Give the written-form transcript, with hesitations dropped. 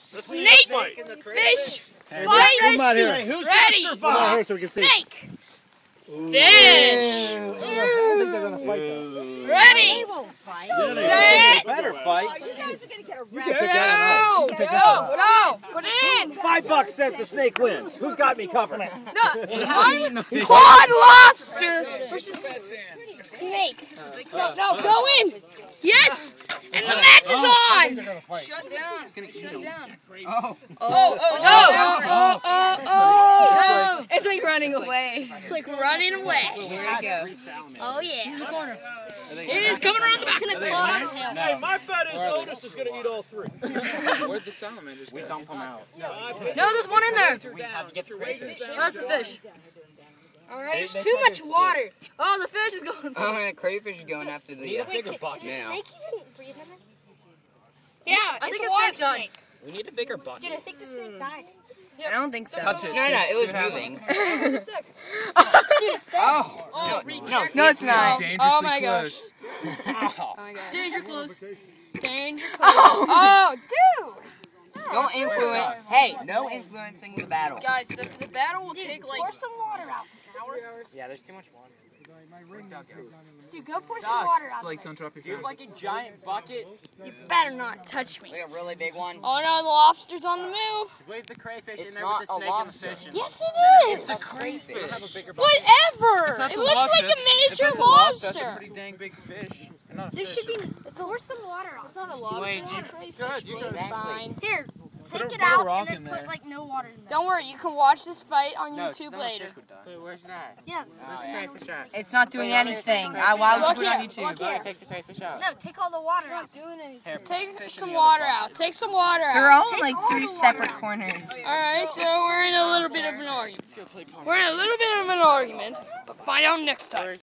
Snake, fish, fight, Who's ready, gonna survive? snake, fish, ready, set, Better fight. no, put it in. $5 says the snake wins. Who's got me covered? No, clawed lobster versus snake. No, go in. Yes, and the match is on. Shut down. Shut down. Oh. It's like running away. It's like running away. Here we go. Oh yeah. In the corner. He's coming around the back. Hey, my bet is Otis is going to eat all three. Where'd the salamanders? We dump them out. No, there's one in there. We have to get the crayfish. That's the fish. Alright. There's too much water. Oh, the fish is going. Oh, man, crayfish is going after the. We need a bigger bucket. now. Snake even breathe in it? Yeah, I think it's a a water snake died. snake. We need a bigger bucket. Dude, I think the snake died. I don't think so. Touch it. No, it was moving. Dude, it's dead. Oh, No, it's not. Oh my gosh. Ow. Oh my god. Danger close. Danger close. Oh, dude. Don't influence. Hey, no influencing the battle. Guys, the battle will take like. Pour some water out. Yeah, there's too much water. Dude, go pour some water out. Like, don't drop your You have like a giant bucket. You better not touch me. Like a really big one. Oh no, the lobster's on the move. Wave the crayfish It's in there not with the a snake and the lobster. fish. Yes, it is. It's a crayfish. Have a bigger bucket. Whatever. It looks like a miniature lobster. dang big fish. There should be. Pour some water out. It's not a lobster. Wait, It's a crayfish. Exactly. Fine. Here, take Put it a out rock and in then there. put like no water in there. Don't worry, you can watch this fight on YouTube later. Wait, where's that? Yes. Where's the crayfish at? It's not doing anything. Why would you put it on YouTube? Look here. Take the crayfish out. No, take all the water out. Doing anything. Take some water out. Take some water They're out. all in like three separate corners. Alright, so we're in a little bit of an argument. We're in a little bit of an argument, but find out next time.